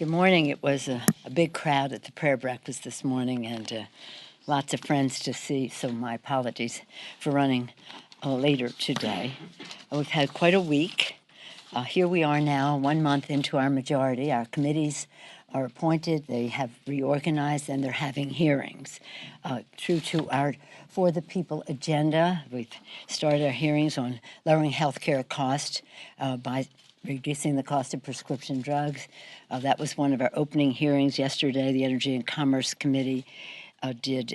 Good morning. It was a big crowd at the prayer breakfast this morning and lots of friends to see, so my apologies for running later today. We've had quite a week. Here we are now, 1 month into our majority. Our committees are appointed, they have reorganized, and they're having hearings. True to our For the People agenda, we've started our hearings on lowering health care costs by reducing the cost of prescription drugs. That was one of our opening hearings yesterday. The Energy and Commerce Committee did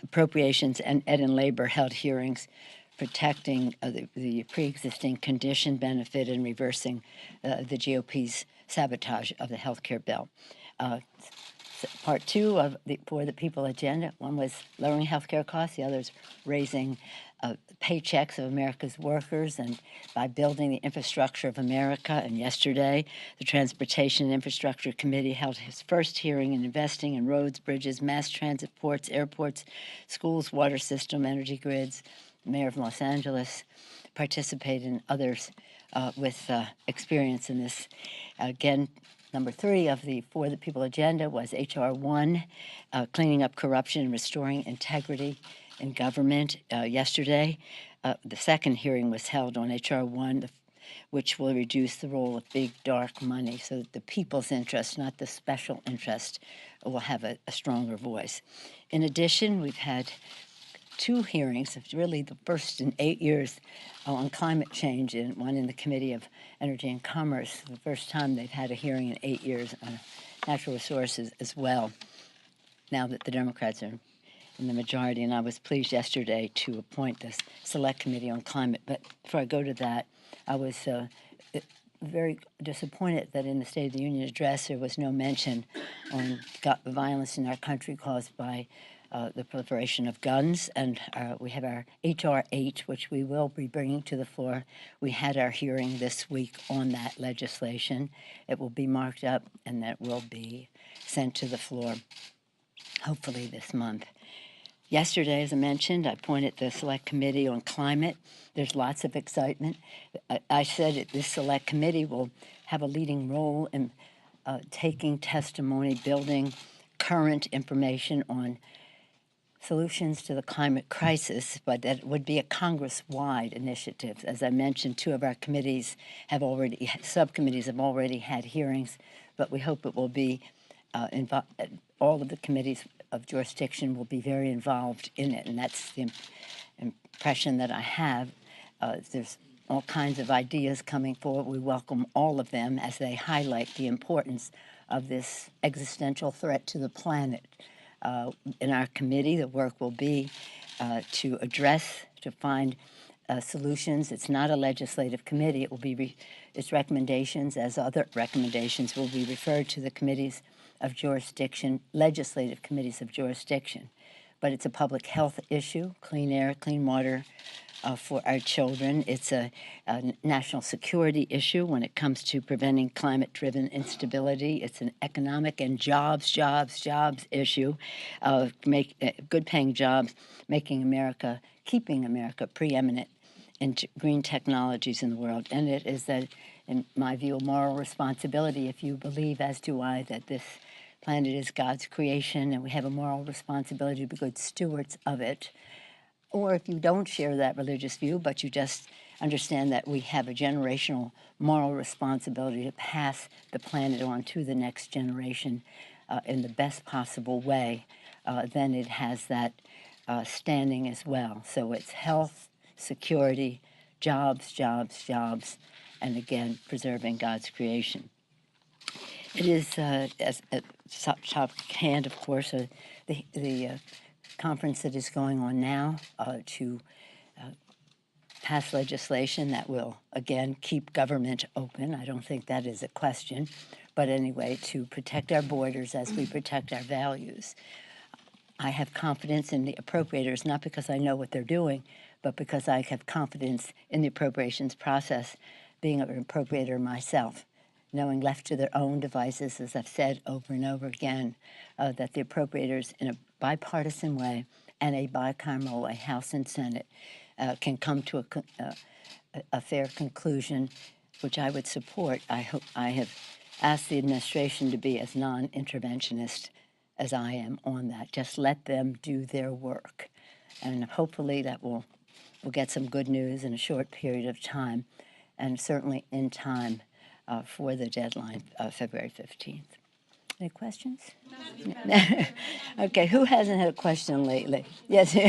appropriations, and Ed and Labor held hearings protecting the pre-existing condition benefit and reversing the GOP's sabotage of the health care bill. Part two of the For the People agenda, one was lowering health care costs, the other is raising paychecks of America's workers and by building the infrastructure of America. And yesterday, the Transportation and Infrastructure Committee held its first hearing in investing in roads, bridges, mass transit, ports, airports, schools, water system, energy grids. The Mayor of Los Angeles participated, and others with experience in this. Again, number 3 of the For the People agenda was H.R. 1, cleaning up corruption and restoring integrity in government. Yesterday, the second hearing was held on H.R. 1, which will reduce the role of big, dark money so that the people's interest, not the special interest, will have a stronger voice. In addition, we've had 2 hearings, really the first in 8 years, on climate change, and one in the Committee of Energy and Commerce. The first time they've had a hearing in 8 years on natural resources as well, now that the Democrats are in the majority. And I was pleased yesterday to appoint this Select Committee on Climate. But before I go to that, I was very disappointed that in the State of the Union address there was no mention on violence in our country caused by the proliferation of guns. And we have our H.R. 8, which we will be bringing to the floor. We had our hearing this week on that legislation. It will be marked up and that will be sent to the floor hopefully this month. Yesterday, as I mentioned, I appointed the Select Committee on Climate. There's lots of excitement. I said that this Select Committee will have a leading role in taking testimony, building current information on solutions to the climate crisis, but that would be a Congress-wide initiative. As I mentioned, 2 of our subcommittees have already had hearings, but we hope it will be all of the committees of jurisdiction will be very involved in it, and that's the impression that I have. There's all kinds of ideas coming forward. We welcome all of them as they highlight the importance of this existential threat to the planet. In our committee, the work will be to find solutions. It's not a legislative committee. It will be its recommendations, as other recommendations, will be referred to the committees of jurisdiction, legislative committees of jurisdiction. But it's a public health issue, clean air, clean water for our children. It's a national security issue when it comes to preventing climate-driven instability. It's an economic and jobs issue, good-paying jobs, keeping America preeminent in green technologies in the world. And it is, in my view, a moral responsibility, if you believe, as do I, that this planet is God's creation and we have a moral responsibility to be good stewards of it. Or if you don't share that religious view, but you just understand that we have a generational moral responsibility to pass the planet on to the next generation in the best possible way, then it has that standing as well. So it's health, security, jobs, and again, preserving God's creation. It is, as a topic at hand, of course, the conference that is going on now to pass legislation that will, again, keep government open. I don't think that is a question. But anyway, to protect our borders as we protect our values. I have confidence in the appropriators, not because I know what they're doing, but because I have confidence in the appropriations process, being an appropriator myself, knowing left to their own devices, as I've said over and over again, that the appropriators in a bipartisan way and a bicameral way, House and Senate, can come to a fair conclusion, which I would support. I have ask the administration to be as non-interventionist as I am on that. Just let them do their work. And hopefully that we'll get some good news in a short period of time, and certainly in time for the deadline of February 15th. Any questions? Okay, who hasn't had a question lately? Yes. Two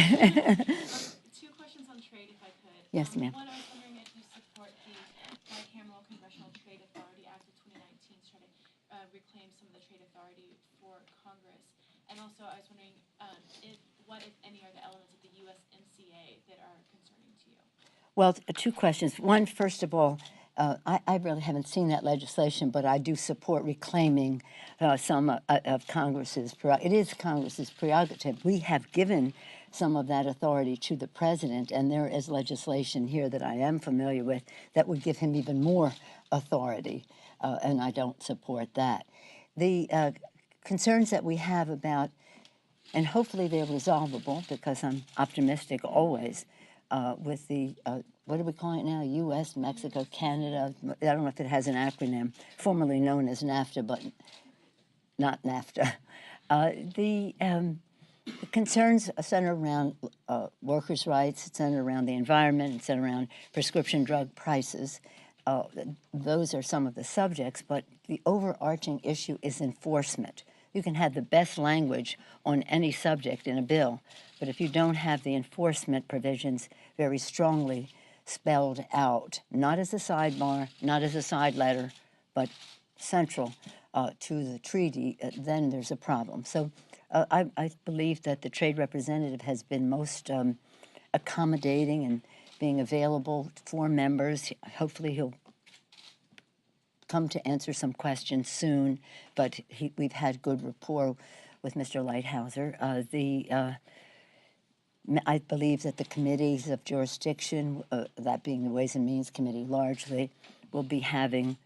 questions on trade, if I could. Yes, ma'am. One, I was wondering if you support the bicameral Congressional Trade Authority Act of 2019 to try to reclaim some of the trade authority for Congress. And also, I was wondering what, if any, are the elements of the USMCA that are concerning to you? Well, two questions. One, first of all, I really haven't seen that legislation, but I do support reclaiming some of Congress's prerogative. It is Congress's prerogative. We have given some of that authority to the president, and there is legislation here that I am familiar with that would give him even more authority, and I don't support that. The concerns that we have about, and hopefully they're resolvable because I'm optimistic always, with the, what are we calling it now? U.S., Mexico, Canada. I don't know if it has an acronym, formerly known as NAFTA, but not NAFTA. The concerns center around workers' rights, center around the environment, center around prescription drug prices. Those are some of the subjects, but the overarching issue is enforcement. You can have the best language on any subject in a bill, but if you don't have the enforcement provisions very strongly spelled out, not as a sidebar, not as a side letter, but central to the treaty, then there's a problem. So I believe that the trade representative has been most accommodating and being available for members. Hopefully he'll come to answer some questions soon, but we've had good rapport with Mr. Lighthouser. I believe that the committees of jurisdiction, that being the Ways and Means Committee largely, will be having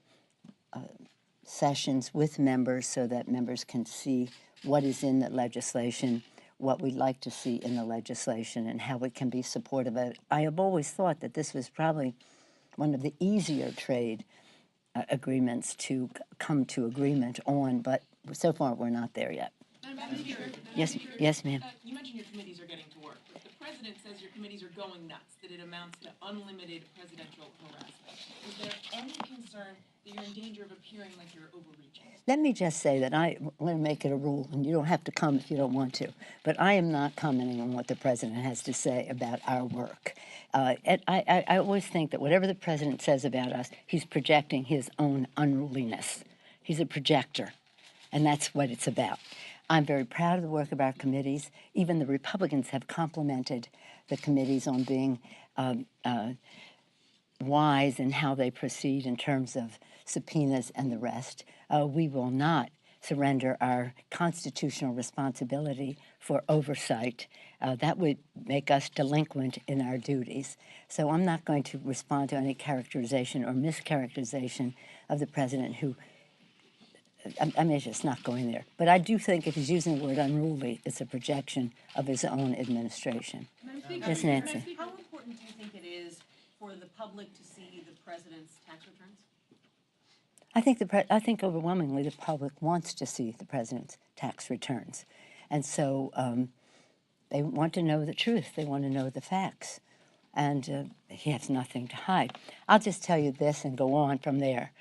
sessions with members so that members can see what is in the legislation, what we'd like to see in the legislation, and how we can be supportive of it. I have always thought that this was probably one of the easier trade agreements to come to agreement on, but so far we're not there yet. Yes, ma'am. You mentioned your committees are getting to work. But the president says your committees are going nuts, that it amounts to unlimited presidential harassment. Is there any concern that you're in danger of appearing like you're overreaching? Let me just say that I want to make it a rule, and you don't have to come if you don't want to, but I am not commenting on what the president has to say about our work. And I always think that whatever the president says about us, he's projecting his own unruliness. He's a projector, and that's what it's about. I'm very proud of the work of our committees. Even the Republicans have complimented the committees on being wise in how they proceed in terms of subpoenas and the rest. We will not surrender our constitutional responsibility for oversight. That would make us delinquent in our duties. So I'm not going to respond to any characterization or mischaracterization of the president who, I mean, it's just not going there. But I do think if he's using the word unruly, it's a projection of his own administration. Yes, Nancy. How important do you think it is for the public to see the president's tax returns? I think overwhelmingly the public wants to see the president's tax returns. And so they want to know the truth. They want to know the facts. And he has nothing to hide. I'll just tell you this and go on from there.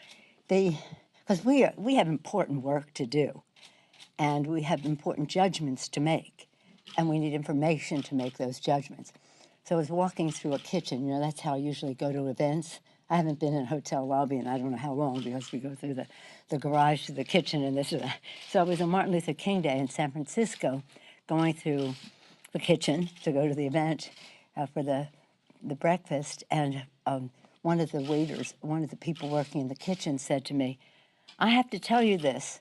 Because we have important work to do, and we have important judgments to make, and we need information to make those judgments. So I was walking through a kitchen. You know, that's how I usually go to events. I haven't been in a hotel lobby in I don't know how long because we go through the garage to the kitchen and this and that. So I was on Martin Luther King Day in San Francisco going through the kitchen to go to the event for the breakfast, and one of the waiters, one of the people working in the kitchen said to me, I have to tell you this.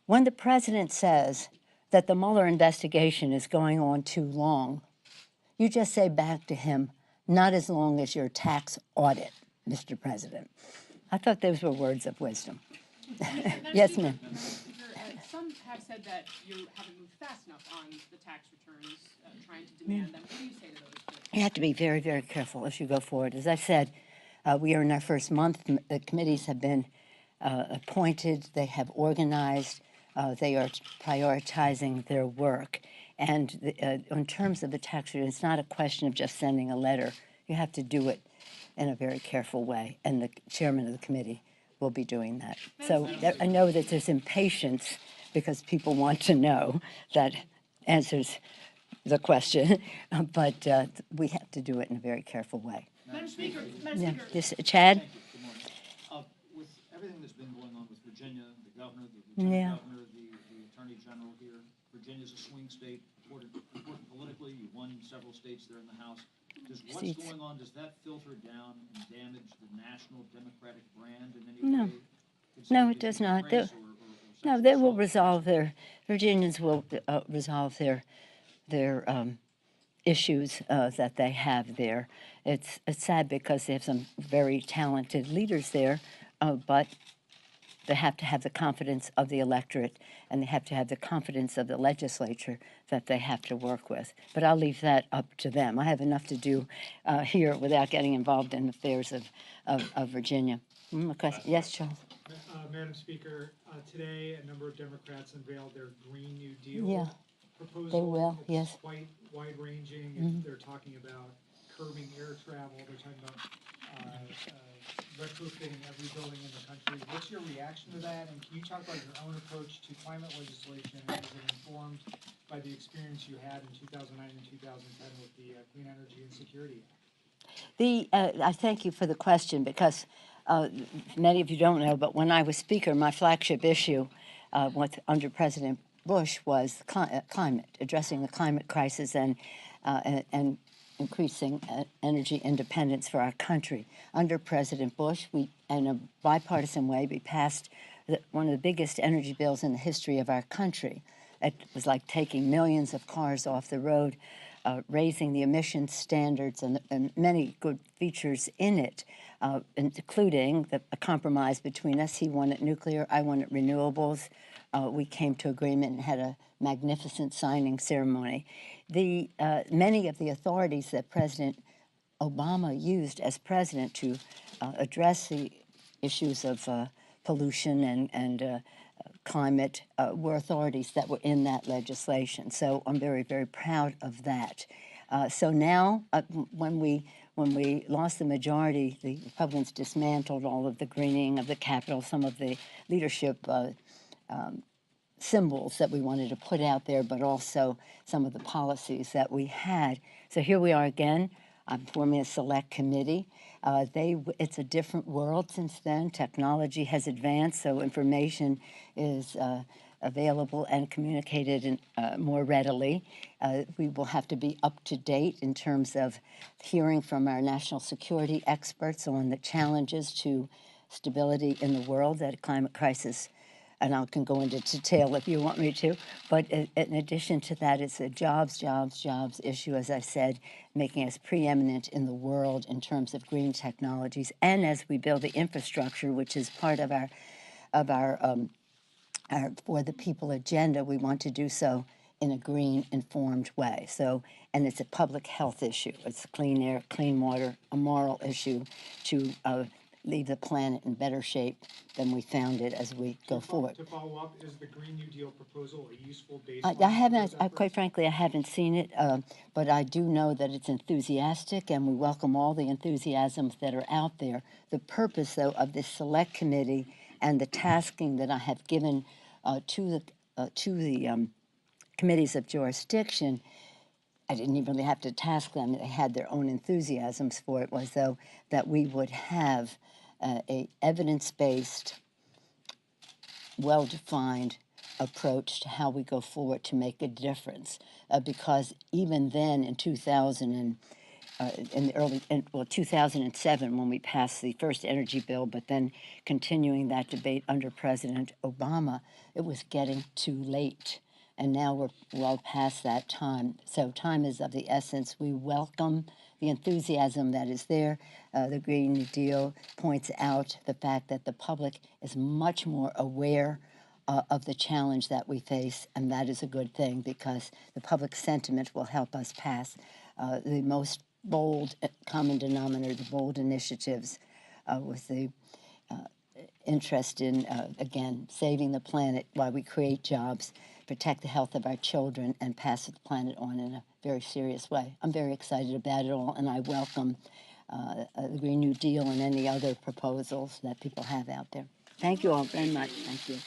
When the president says that the Mueller investigation is going on too long, you just say back to him, not as long as your tax audit, Mr. President. I thought those were words of wisdom. Yes, ma'am. Some have said that you haven't moved fast enough on the tax returns, trying to demand them. What do you say to those? You have to be very, very careful as you go forward. As I said, we are in our first month. The committees have been appointed, they have organized, they are prioritizing their work. And in terms of the tax return, it's not a question of just sending a letter. You have to do it in a very careful way, and the chairman of the committee will be doing that. So I know that there's impatience because people want to know. That answers the question, but we have to do it in a very careful way. Madam Speaker, Yeah. This, Chad? Thank you. Good morning. With everything that's been going on with Virginia, the governor, the lieutenant governor, the attorney general here, Virginia's a swing state, important politically. You won several states there in the House. Does what's Seats. going on, does that filter down and damage the national Democratic brand in any No. way? No, it does not. No, they will resolve their, Virginians will resolve their issues that they have there. It's sad because they have some very talented leaders there, but they have to have the confidence of the electorate, and they have to have the confidence of the legislature that they have to work with. But I'll leave that up to them. I have enough to do here without getting involved in affairs of Virginia. Yes, Charles? Madam Speaker, today a number of Democrats unveiled their Green New Deal Yeah, proposal. they will, It's yes. quite wide-ranging. They're talking about curbing air travel. They're talking about retrofitting every building in the country. What's your reaction to that? And can you talk about your own approach to climate legislation? And is it informed by the experience you had in 2009 and 2010 with the Clean Energy and Security Act? I thank you for the question because many of you don't know, but when I was Speaker, my flagship issue under President Bush was climate, addressing the climate crisis and increasing energy independence for our country. Under President Bush, in a bipartisan way, we passed one of the biggest energy bills in the history of our country. It was like taking millions of cars off the road, raising the emissions standards and many good features in it, including a compromise between us. He wanted nuclear, I wanted renewables. We came to agreement and had a magnificent signing ceremony. Many of the authorities that President Obama used as president to address the issues of pollution and climate were authorities that were in that legislation. So I'm very, very proud of that. So now, when we lost the majority, the Republicans dismantled all of the greening of the Capitol, some of the leadership symbols that we wanted to put out there, but also some of the policies that we had. So here we are again. I'm forming a select committee. It's a different world since then. Technology has advanced, so information is available and communicated more readily. We will have to be up to date in terms of hearing from our national security experts on the challenges to stability in the world that a climate crisis, and I can go into detail if you want me to, but in addition to that, it's a jobs issue, as I said, making us preeminent in the world in terms of green technologies, and as we build the infrastructure, which is part of our For the People agenda, we want to do so in a green, informed way. So, and it's a public health issue. It's clean air, clean water, a moral issue to leave the planet in better shape than we found it as we go forward. To follow up, is the Green New Deal proposal a useful baseline? I haven't, quite frankly, I haven't seen it, but I do know that it's enthusiastic, and we welcome all the enthusiasms that are out there. The purpose, though, of this select committee and the tasking that I have given to the committees of jurisdiction, I didn't even really have to task them. They had their own enthusiasms for it, was though that we would have a evidence-based, well-defined approach to how we go forward to make a difference. Because even then, in 2007, when we passed the first energy bill, but then continuing that debate under President Obama, it was getting too late. And now we're well past that time. So time is of the essence. We welcome the enthusiasm that is there. The Green New Deal points out the fact that the public is much more aware of the challenge that we face, and that is a good thing because the public sentiment will help us pass the most bold common denominator, the bold initiatives with the interest in, again, saving the planet while we create jobs, protect the health of our children, and pass the planet on in a very serious way. I'm very excited about it all, and I welcome the Green New Deal and any other proposals that people have out there. Thank you all very much. Thank you.